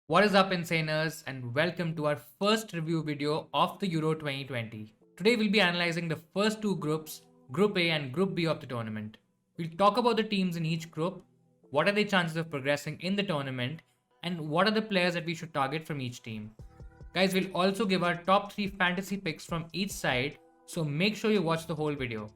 What is up, Insaners, and welcome to our first review video of the Euro 2020. Today we'll be analyzing the first two groups, Group A and Group B of the tournament. We'll talk about the teams in each group, what are their chances of progressing in the tournament, and what are the players that we should target from each team. Guys, we'll also give our top 3 fantasy picks from each side, so make sure you watch the whole video.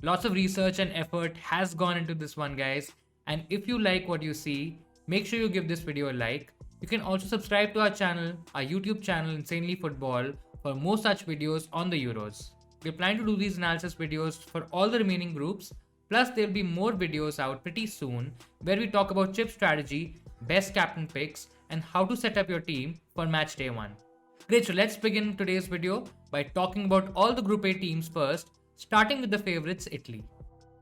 Lots of research and effort has gone into this one, guys, and if you like what you see, make sure you give this video a like. You can also subscribe to our channel, our YouTube channel Insanely Football, for more such videos on the Euros. We plan to do these analysis videos for all the remaining groups, plus there will be more videos out pretty soon where we talk about chip strategy, best captain picks, and how to set up your team for match day 1. Great, so let's begin today's video by talking about all the Group A teams first, starting with the favourites Italy.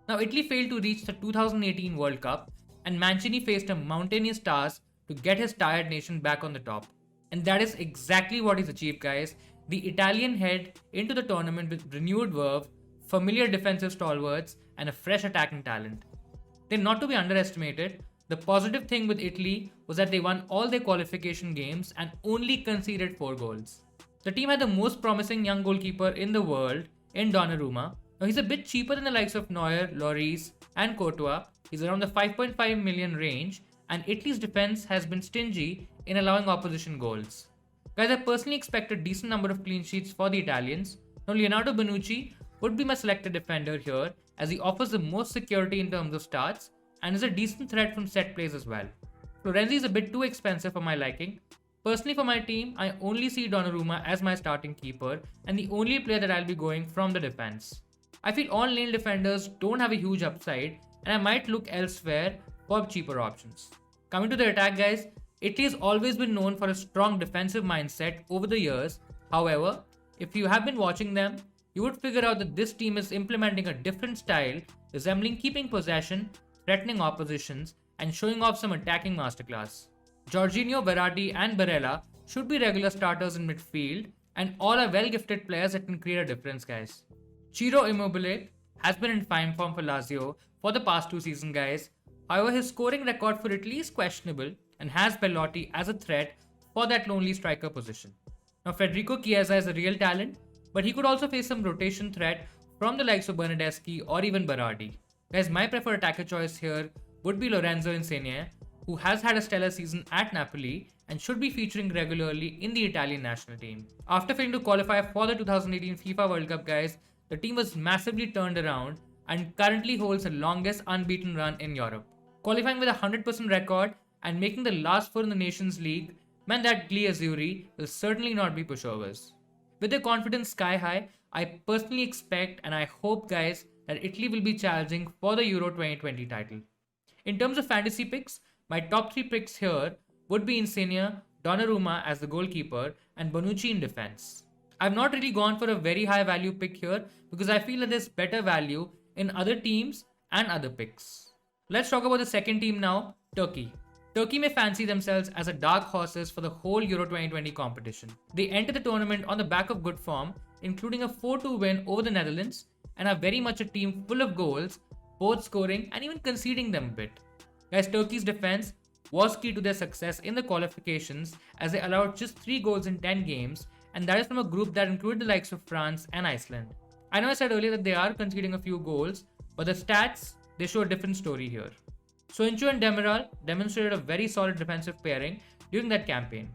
Now Italy failed to reach the 2018 World Cup and Mancini faced a mountainous task to get his tired nation back on the top. And that is exactly what he's achieved, guys. The Italian head into the tournament with renewed verve, familiar defensive stalwarts, and a fresh attacking talent. They're not to be underestimated. The positive thing with Italy was that they won all their qualification games and only conceded 4 goals. The team had the most promising young goalkeeper in the world in Donnarumma. Now he's a bit cheaper than the likes of Neuer, Lloris, and Courtois. He's around the 5.5 million range, and Italy's defense has been stingy in allowing opposition goals. Guys, I personally expect a decent number of clean sheets for the Italians. Now Leonardo Bonucci would be my selected defender here, as he offers the most security in terms of starts and is a decent threat from set plays as well. Florenzi is a bit too expensive for my liking. Personally for my team, I only see Donnarumma as my starting keeper and the only player that I'll be going from the defense. I feel all lane defenders don't have a huge upside and I might look elsewhere for cheaper options. Coming to the attack, guys, Italy has always been known for a strong defensive mindset over the years. However, if you have been watching them, you would figure out that this team is implementing a different style, resembling keeping possession, threatening oppositions, and showing off some attacking masterclass. Jorginho, Verratti, and Barella should be regular starters in midfield, and all are well-gifted players that can create a difference, guys. Ciro Immobile has been in fine form for Lazio for the past 2 seasons, guys. However, his scoring record for Italy is questionable and has Bellotti as a threat for that lonely striker position. Now, Federico Chiesa is a real talent, but he could also face some rotation threat from the likes of Bernardeschi or even Berardi. Guys, my preferred attacker choice here would be Lorenzo Insigne, who has had a stellar season at Napoli and should be featuring regularly in the Italian national team. After failing to qualify for the 2018 FIFA World Cup, guys, the team was massively turned around and currently holds the longest unbeaten run in Europe. Qualifying with a 100% record and making the last 4 in the Nations League meant that Gli Azzurri will certainly not be pushovers. With their confidence sky high, I personally expect and I hope, guys, that Italy will be challenging for the Euro 2020 title. In terms of fantasy picks, my top 3 picks here would be Insigne, Donnarumma as the goalkeeper, and Bonucci in defense. I've not really gone for a very high value pick here because I feel that there's better value in other teams and other picks. Let's talk about the second team now, Turkey. Turkey may fancy themselves as a dark horses for the whole Euro 2020 competition. They enter the tournament on the back of good form, including a 4-2 win over the Netherlands, and are very much a team full of goals, both scoring and even conceding them a bit. Guys, Turkey's defense was key to their success in the qualifications as they allowed just 3 goals in 10 games, and that is from a group that included the likes of France and Iceland. I know I said earlier that they are conceding a few goals, but the stats, they show a different story here. Soyuncu and Demiral demonstrated a very solid defensive pairing during that campaign.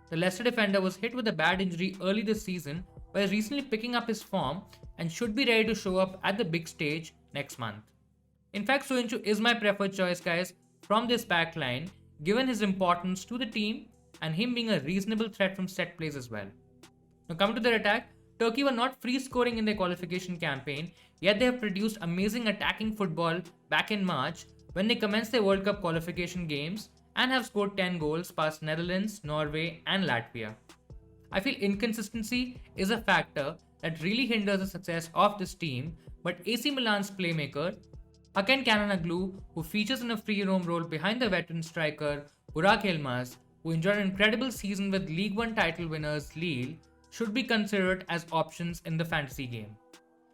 The Leicester defender was hit with a bad injury early this season, but is recently picking up his form and should be ready to show up at the big stage next month. In fact, Soyuncu is my preferred choice, guys, from this back line, given his importance to the team and him being a reasonable threat from set plays as well. Now coming to their attack, Turkey were not free scoring in their qualification campaign, yet they have produced amazing attacking football back in March when they commenced their World Cup qualification games and have scored 10 goals past Netherlands, Norway and Latvia. I feel inconsistency is a factor that really hinders the success of this team, but AC Milan's playmaker, Hakan Çalhanoğlu, who features in a free roam role behind the veteran striker Burak Yilmaz, who enjoyed an incredible season with League One title winners Lille, should be considered as options in the fantasy game.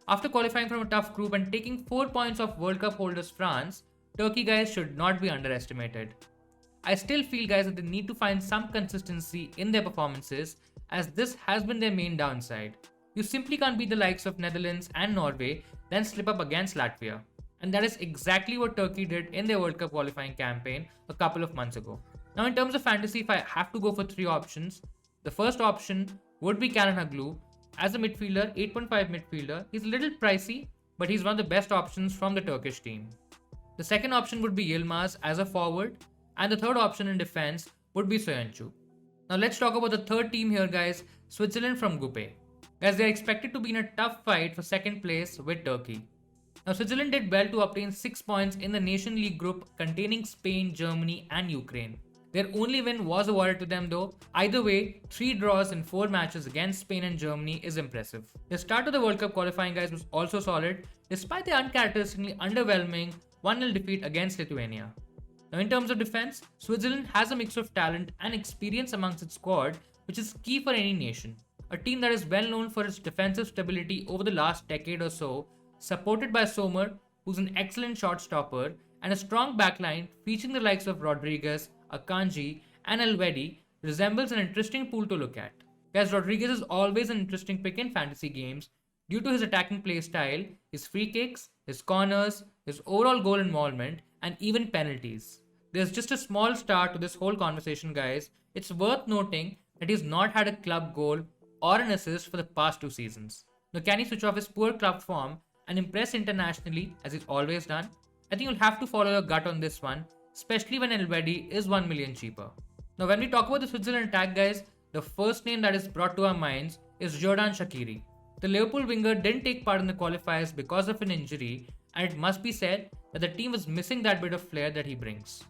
After qualifying from a tough group and taking 4 points off World Cup holders France, Turkey guys should not be underestimated. I still feel guys that they need to find some consistency in their performances as this has been their main downside. You simply can't beat the likes of Netherlands and Norway then slip up against Latvia. And that is exactly what Turkey did in their World Cup qualifying campaign a couple of months ago. Now in terms of fantasy, if I have to go for 3 options, the first option would be Calhanoglu as a midfielder, 8.5 midfielder. He's a little pricey, but he's one of the best options from the Turkish team. The second option would be Yilmaz as a forward, and the third option in defense would be Soyuncu. Now let's talk about the third team here guys, Switzerland from Group A. Guys, they are expected to be in a tough fight for second place with Turkey. Now Switzerland did well to obtain 6 points in the Nation League group containing Spain, Germany and Ukraine. Their only win was awarded to them though. Either way, 3 draws in 4 matches against Spain and Germany is impressive. The start of the World Cup qualifying guys was also solid despite the uncharacteristically underwhelming 1-0 defeat against Lithuania. Now in terms of defense, Switzerland has a mix of talent and experience amongst its squad, which is key for any nation. A team that is well known for its defensive stability over the last decade or so, supported by Sommer, who's an excellent shot stopper, and a strong backline featuring the likes of Rodriguez, Akanji, and Elvedi, resembles an interesting pool to look at. Guys, Rodriguez is always an interesting pick in fantasy games due to his attacking play style, his free kicks, his corners, his overall goal involvement, and even penalties. There's just a small start to this whole conversation, guys. It's worth noting that he's not had a club goal or an assist for the past 2 seasons. Now, can he switch off his poor club form and impress internationally as he's always done? I think you'll have to follow your gut on this one, especially when Elvedi is 1 million cheaper. Now, when we talk about the Switzerland attack, guys, the first name that is brought to our minds is Xherdan Shaqiri. The Liverpool winger didn't take part in the qualifiers because of an injury, and it must be said that the team was missing that bit of flair that he brings.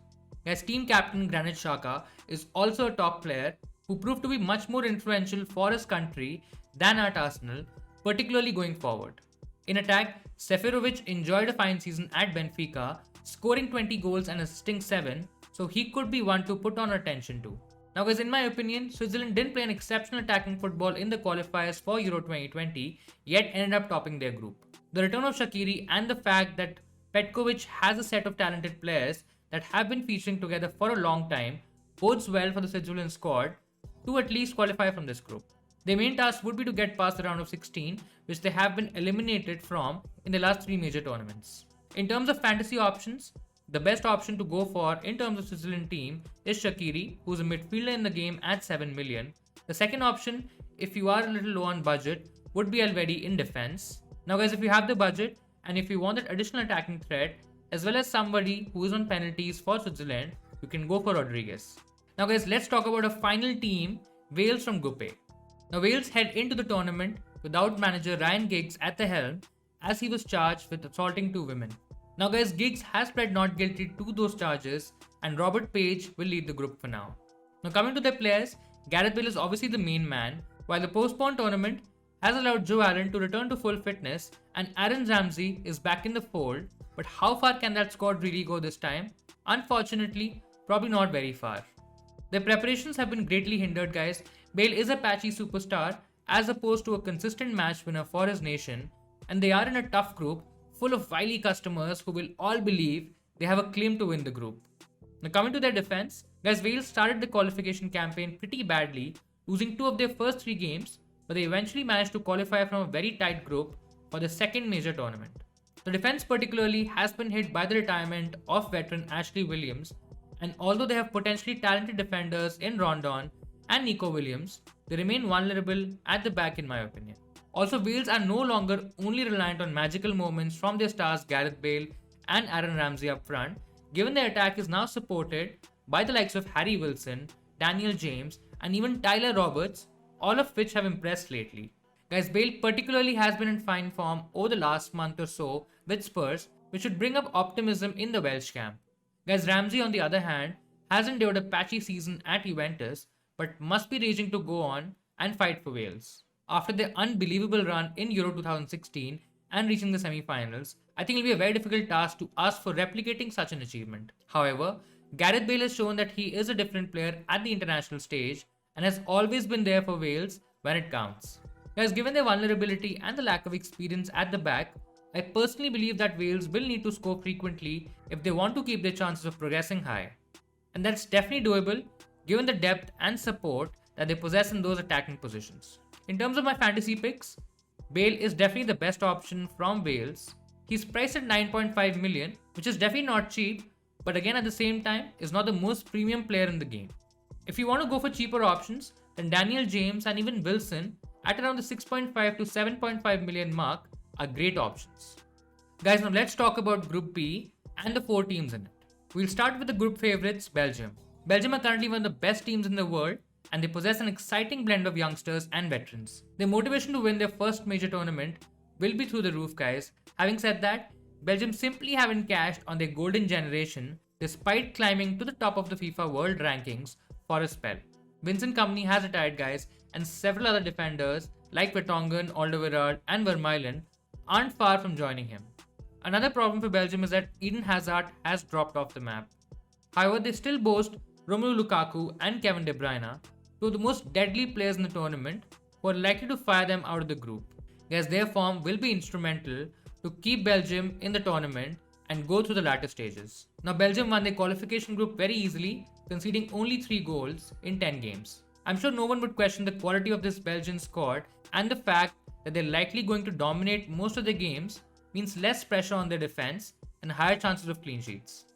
Guys, team captain Granit Xhaka is also a top player who proved to be much more influential for his country than at Arsenal, particularly going forward. In attack, Seferovic enjoyed a fine season at Benfica, scoring 20 goals and assisting 7, so he could be one to put on attention to. Now guys, in my opinion, Switzerland didn't play an exceptional attacking football in the qualifiers for Euro 2020, yet ended up topping their group. The return of Shaqiri and the fact that Petkovic has a set of talented players that have been featuring together for a long time bodes well for the Switzerland squad to at least qualify from this group. Their main task would be to get past the round of 16, which they have been eliminated from in the last 3 major tournaments. In terms of fantasy options, the best option to go for in terms of Switzerland team is Shaqiri, who's a midfielder in the game at 7 million. The second option, if you are a little low on budget, would be Elvedi in defense. Now guys, if you have the budget and if you want that additional attacking threat, as well as somebody who is on penalties for Switzerland, you can go for Rodriguez. Now guys, let's talk about a final team, Wales from Group A. Now Wales head into the tournament without manager Ryan Giggs at the helm as he was charged with assaulting 2 women. Now guys, Giggs has pled not guilty to those charges and Robert Page will lead the group for now. Now coming to their players, Gareth Bale is obviously the main man, while the postponed tournament has allowed Joe Allen to return to full fitness and Aaron Ramsey is back in the fold, but how far can that squad really go this time? Unfortunately, probably not very far. Their preparations have been greatly hindered guys. Bale is a patchy superstar as opposed to a consistent match winner for his nation, and they are in a tough group full of wily customers who will all believe they have a claim to win the group. Now coming to their defense, guys, Wales started the qualification campaign pretty badly, losing 2 of their first 3 games, but they eventually managed to qualify from a very tight group for the second major tournament. The defense particularly has been hit by the retirement of veteran Ashley Williams, and although they have potentially talented defenders in Rondon and Nico Williams, they remain vulnerable at the back in my opinion. Also, Wales are no longer only reliant on magical moments from their stars Gareth Bale and Aaron Ramsey up front, given their attack is now supported by the likes of Harry Wilson, Daniel James, and even Tyler Roberts, all of which have impressed lately. Guys, Bale particularly has been in fine form over the last month or so with Spurs, which should bring up optimism in the Welsh camp. Guys, Ramsey on the other hand has endured a patchy season at Juventus, but must be raging to go on and fight for Wales. After their unbelievable run in Euro 2016 and reaching the semi-finals, I think it will be a very difficult task to ask for replicating such an achievement. However, Gareth Bale has shown that he is a different player at the international stage and has always been there for Wales when it counts. Guys, given their vulnerability and the lack of experience at the back, I personally believe that Wales will need to score frequently if they want to keep their chances of progressing high. And that's definitely doable given the depth and support that they possess in those attacking positions. In terms of my fantasy picks, Bale is definitely the best option from Wales. He's priced at 9.5 million, which is definitely not cheap, but again at the same time is not the most premium player in the game. If you want to go for cheaper options, then Daniel James and even Wilson at around the 6.5 to 7.5 million mark are great options. Guys, now let's talk about Group B and the 4 teams in it. We'll start with the group favourites, Belgium. Belgium are currently one of the best teams in the world and they possess an exciting blend of youngsters and veterans. Their motivation to win their first major tournament will be through the roof, guys. Having said that, Belgium simply haven't cashed on their golden generation despite climbing to the top of the FIFA World Rankings for a spell. Vincent Kompany has retired, guys, and several other defenders like Vertonghen, Alderweireld and Vermaelen aren't far from joining him. Another problem for Belgium is that Eden Hazard has dropped off the map. However, they still boast Romelu Lukaku and Kevin De Bruyne, two of the most deadly players in the tournament who are likely to fire them out of the group, as their form will be instrumental to keep Belgium in the tournament and go through the latter stages. Now, Belgium won their qualification group very easily, conceding only 3 goals in 10 games. I'm sure no one would question the quality of this Belgian squad, and the fact that they're likely going to dominate most of the games means less pressure on their defense and higher chances of clean sheets.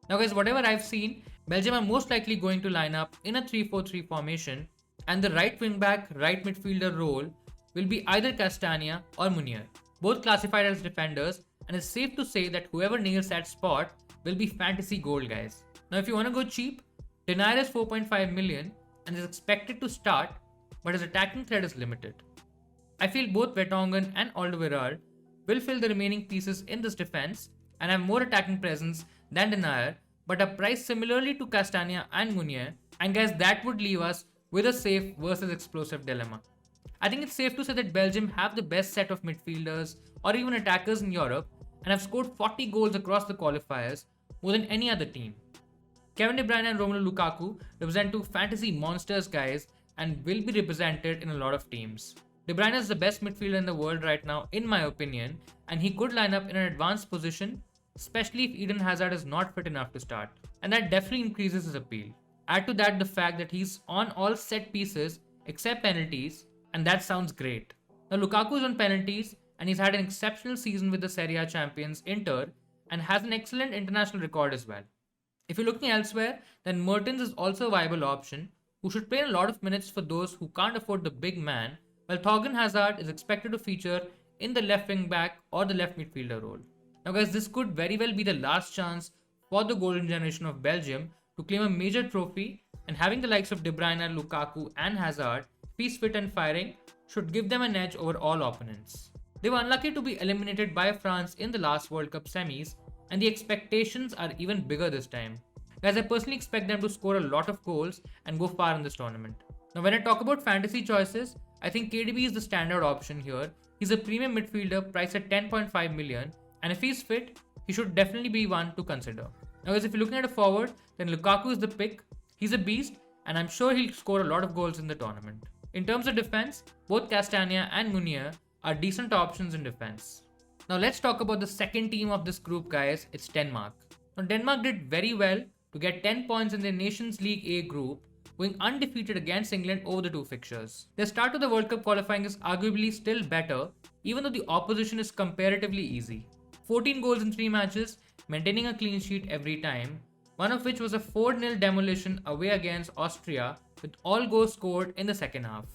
Now guys, whatever I've seen, Belgium are most likely going to line up in a 3-4-3 formation, and the right wing back, right midfielder role will be either Castagna or Munier, both classified as defenders, and it's safe to say that whoever nails that spot will be fantasy gold, guys. Now if you want to go cheap, Denier is 4.5 million and is expected to start, but his attacking threat is limited. I feel both Vertonghen and Alderweireld will fill the remaining pieces in this defense and have more attacking presence than Denier, but are priced similarly to Castagna and Munier, and guys, that would leave us with a safe versus explosive dilemma. I think it's safe to say that Belgium have the best set of midfielders or even attackers in Europe and have scored 40 goals across the qualifiers, more than any other team. Kevin De Bruyne and Romelu Lukaku represent 2 fantasy monsters, guys, and will be represented in a lot of teams. De Bruyne is the best midfielder in the world right now, in my opinion, and he could line up in an advanced position, especially if Eden Hazard is not fit enough to start, and that definitely increases his appeal. Add to that the fact that he's on all set pieces except penalties, and that sounds great. Now Lukaku is on penalties, and he's had an exceptional season with the Serie A champions Inter, and has an excellent international record as well. If you're looking elsewhere, then Mertens is also a viable option, who should play a lot of minutes for those who can't afford the big man, while Thorgan Hazard is expected to feature in the left wing back or the left midfielder role. Now guys, this could very well be the last chance for the golden generation of Belgium to claim a major trophy, and having the likes of De Bruyne, Lukaku and Hazard, if he's fit and firing, should give them an edge over all opponents. They were unlucky to be eliminated by France in the last World Cup semis, and the expectations are even bigger this time. Guys, I personally expect them to score a lot of goals and go far in this tournament. Now when I talk about fantasy choices, I think KDB is the standard option here. He's a premium midfielder priced at 10.5 million, and if he's fit, he should definitely be one to consider. Now guys, if you're looking at a forward, then Lukaku is the pick. He's a beast, and I'm sure he'll score a lot of goals in the tournament. In terms of defense, both Castagna and Munier are decent options in defense. Now let's talk about the second team of this group, guys. It's Denmark. Now Denmark did very well to get 10 points in their Nations League A group, going undefeated against England over the 2 fixtures. Their start to the World Cup qualifying is arguably still better, even though the opposition is comparatively easy. 14 goals in 3 matches, maintaining a clean sheet every time, one of which was a 4-0 demolition away against Austria, with all goals scored in the second half.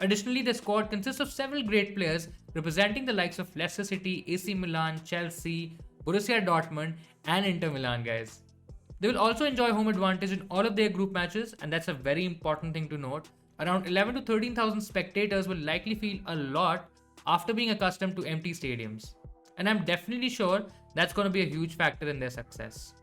Additionally, the squad consists of several great players representing the likes of Leicester City, AC Milan, Chelsea, Borussia Dortmund and Inter Milan, guys. They will also enjoy home advantage in all of their group matches, and that's a very important thing to note. Around 11 to 13,000 spectators will likely feel a lot after being accustomed to empty stadiums. And I'm definitely sure that's going to be a huge factor in their success.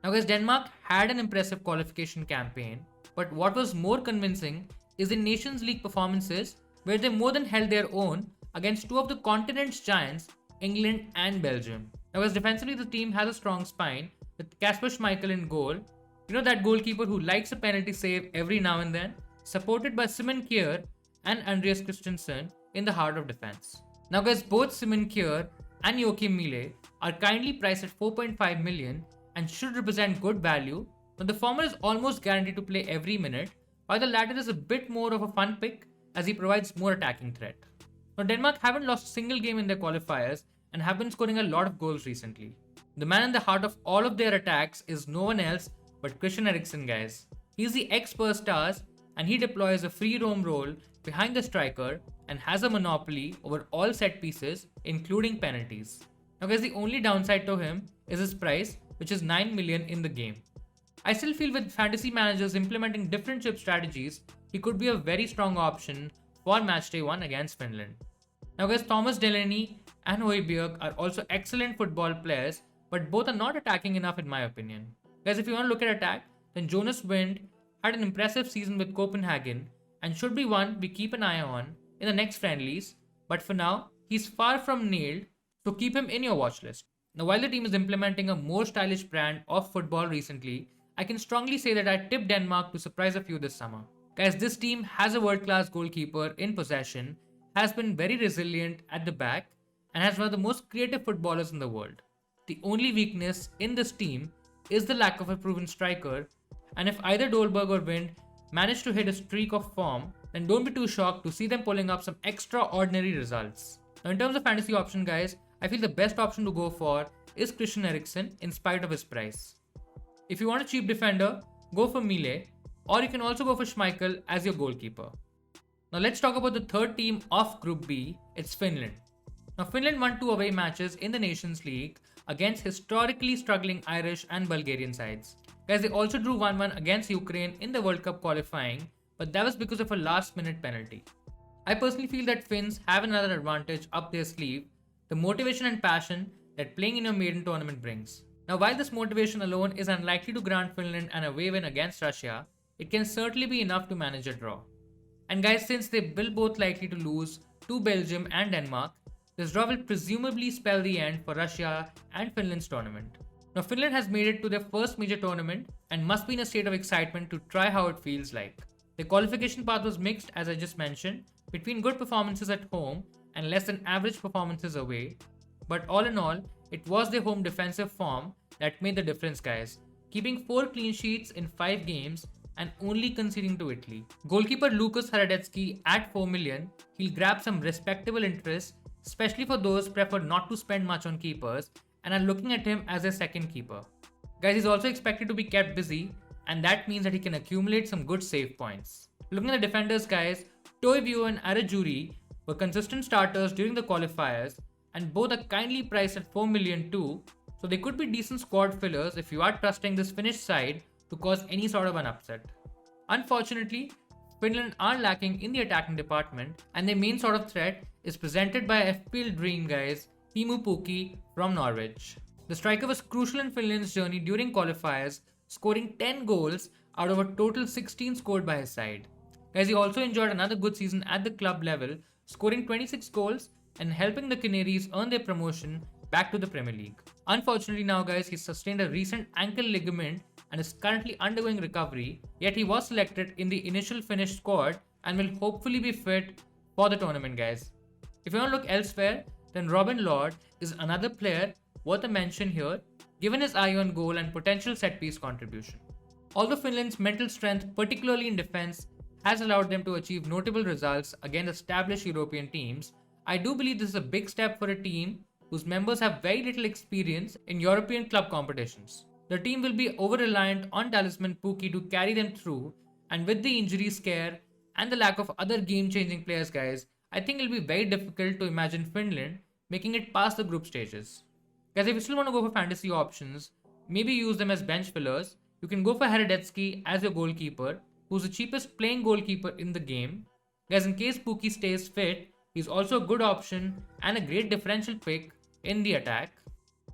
Now guys, Denmark had an impressive qualification campaign, but what was more convincing is in Nations League performances where they more than held their own against 2 of the continent's giants, England and Belgium. Now guys, defensively the team has a strong spine with Kasper Schmeichel in goal. You know, that goalkeeper who likes a penalty save every now and then, supported by Simon Kjær and Andreas Christensen in the heart of defense. Now guys, both Simon Kjær and Joachim Mille are kindly priced at 4.5 million and should represent good value, but the former is almost guaranteed to play every minute, while the latter is a bit more of a fun pick as he provides more attacking threat. Now Denmark haven't lost a single game in their qualifiers and have been scoring a lot of goals recently. The man in the heart of all of their attacks is no one else but Christian Eriksen, guys. He's the ex-Spurs stars and he deploys a free roam role behind the striker and has a monopoly over all set pieces, including penalties. Now guys, the only downside to him is his price, which is 9 million in the game. I still feel with fantasy managers implementing different chip strategies, he could be a very strong option for matchday 1 against Finland. Now guys, Thomas Delaney and Højbjerg are also excellent football players, but both are not attacking enough in my opinion. Guys, if you want to look at attack, then Jonas Wind had an impressive season with Copenhagen and should be one we keep an eye on in the next friendlies, but for now, he's far from nailed, so keep him in your watch list. Now while the team is implementing a more stylish brand of football recently, I can strongly say that I tip Denmark to surprise a few this summer. Guys, this team has a world-class goalkeeper in possession, has been very resilient at the back, and has one of the most creative footballers in the world. The only weakness in this team is the lack of a proven striker, and if either Dolberg or Wind manage to hit a streak of form, then don't be too shocked to see them pulling up some extraordinary results. Now in terms of fantasy option guys, I feel the best option to go for is Christian Eriksen in spite of his price. If you want a cheap defender, go for Mille, or you can also go for Schmeichel as your goalkeeper. Now let's talk about the third team of Group B, it's Finland. Now Finland won 2 away matches in the Nations League against historically struggling Irish and Bulgarian sides. Guys, they also drew 1-1 against Ukraine in the World Cup qualifying, but that was because of a last minute penalty. I personally feel that Finns have another advantage up their sleeve, the motivation and passion that playing in your maiden tournament brings. Now while this motivation alone is unlikely to grant Finland an away win against Russia, it can certainly be enough to manage a draw. And guys, since they will both likely to lose to Belgium and Denmark, this draw will presumably spell the end for Russia and Finland's tournament. Now Finland has made it to their first major tournament and must be in a state of excitement to try how it feels like. The qualification path was mixed, as I just mentioned, between good performances at home and less than average performances away, but all in all, it was their home defensive form that made the difference guys, keeping 4 clean sheets in 5 games and only conceding to Italy. Goalkeeper Lukas Hradecki at 4 million, he'll grab some respectable interest, especially for those prefer not to spend much on keepers and are looking at him as a second keeper. Guys, he's also expected to be kept busy, and that means that he can accumulate some good save points. Looking at the defenders guys, Toivio and Arajuri were consistent starters during the qualifiers and both are kindly priced at 4 million too, so they could be decent squad fillers if you are trusting this Finnish side to cause any sort of an upset. Unfortunately, Finland are lacking in the attacking department and their main sort of threat is presented by FPL dream guys Teemu Pukki from Norwich. The striker was crucial in Finland's journey during qualifiers, scoring 10 goals out of a total 16 scored by his side. Guys, he also enjoyed another good season at the club level, scoring 26 goals and helping the Canaries earn their promotion back to the Premier League. Unfortunately now guys, he sustained a recent ankle ligament and is currently undergoing recovery, yet he was selected in the initial Finnish squad and will hopefully be fit for the tournament guys. If you want to look elsewhere, then Robin Lord is another player worth a mention here, given his eye on goal and potential set-piece contribution. Although Finland's mental strength, particularly in defense, has allowed them to achieve notable results against established European teams, I do believe this is a big step for a team whose members have very little experience in European club competitions. The team will be over-reliant on talisman Pukki to carry them through, and with the injury scare and the lack of other game-changing players guys, I think it will be very difficult to imagine Finland making it past the group stages. Guys, if you still want to go for fantasy options, maybe use them as bench fillers. You can go for Hradecki as your goalkeeper, who's the cheapest playing goalkeeper in the game. Guys, in case Pukki stays fit, he's also a good option and a great differential pick in the attack.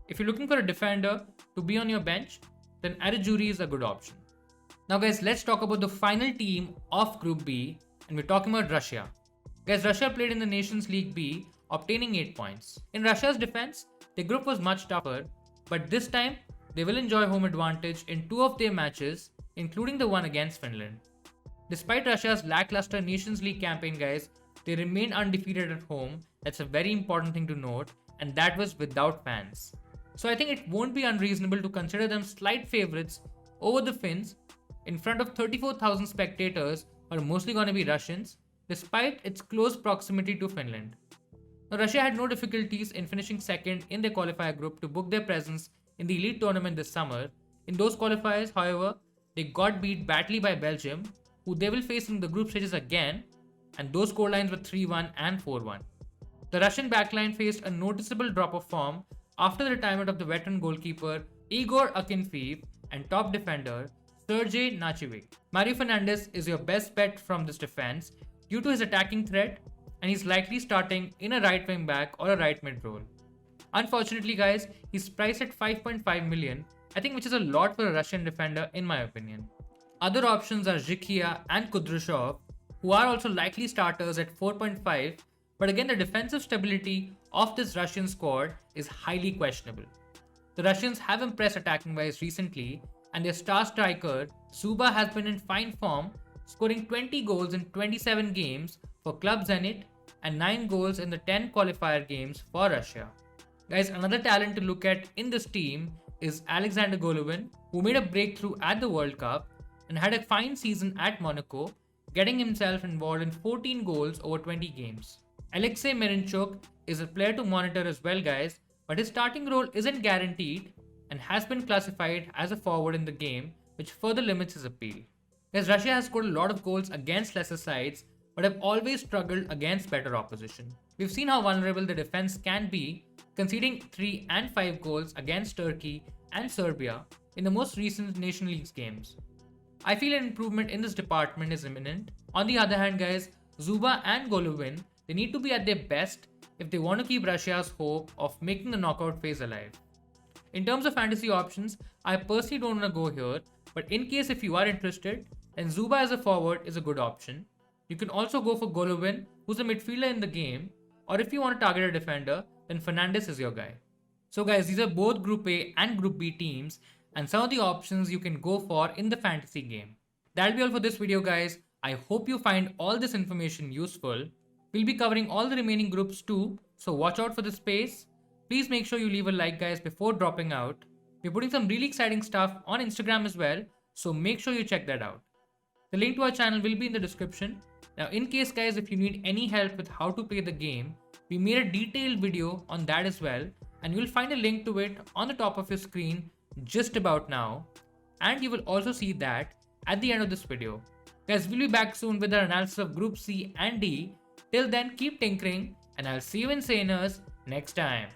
If you're looking for a defender to be on your bench, then Arajuri is a good option. Now guys, let's talk about the final team of Group B, and we're talking about Russia. Guys, Russia played in the Nations League B, obtaining 8 points. In Russia's defense, their group was much tougher, but this time they will enjoy home advantage in 2 of their matches, including the one against Finland. Despite Russia's lackluster Nations League campaign guys, they remained undefeated at home. That's a very important thing to note, and that was without fans. So I think it won't be unreasonable to consider them slight favourites over the Finns in front of 34,000 spectators who are mostly going to be Russians, despite its close proximity to Finland. Now, Russia had no difficulties in finishing second in their qualifier group to book their presence in the elite tournament this summer. In those qualifiers, however, they got beat badly by Belgium, who they will face in the group stages again, and those scorelines were 3-1 and 4-1. The Russian backline faced a noticeable drop of form after the retirement of the veteran goalkeeper Igor Akinfeev and top defender Sergei Nachivic. Mario Fernandes is your best bet from this defense due to his attacking threat, and he's likely starting in a right wing back or a right mid role. Unfortunately, guys, he's priced at 5.5 million, I think, which is a lot for a Russian defender in my opinion. Other options are Zhikia and Kudryashov, who are also likely starters at 4.5, but again the defensive stability of this Russian squad is highly questionable. The Russians have impressed attacking wise recently, and their star striker Zuba has been in fine form, scoring 20 goals in 27 games for Club Zenit and 9 goals in the 10 qualifier games for Russia. Guys, another talent to look at in this team is Alexander Golovin, who made a breakthrough at the World Cup and had a fine season at Monaco, getting himself involved in 14 goals over 20 games. Alexei Mirinchuk is a player to monitor as well, guys, but his starting role isn't guaranteed and has been classified as a forward in the game, which further limits his appeal. As Russia has scored a lot of goals against lesser sides, but have always struggled against better opposition. We've seen how vulnerable the defense can be, conceding 3 and 5 goals against Turkey and Serbia in the most recent Nation Leagues games. I feel an improvement in this department is imminent. On the other hand, guys, Zuba and Golovin, they need to be at their best if they want to keep Russia's hope of making the knockout phase alive. In terms of fantasy options, I personally don't want to go here, but in case if you are interested, then Zuba as a forward is a good option. You can also go for Golovin, who's a midfielder in the game, or if you want to target a defender, then Fernandes is your guy. So guys, these are both Group A and Group B teams, and some of the options you can go for in the fantasy game. That'll be all for this video, guys. I hope you find all this information useful. We'll be covering all the remaining groups too, so watch out for the space. Please make sure you leave a like, guys, before dropping out. We're putting some really exciting stuff on Instagram as well, so make sure you check that out. The link to our channel will be in the description. Now, in case, guys, if you need any help with how to play the game, we made a detailed video on that as well, and you'll find a link to it on the top of your screen just about now, and you will also see that at the end of this video. Guys, we'll be back soon with our analysis of Group C and D. Till then, keep tinkering, and I'll see you in Saners next time.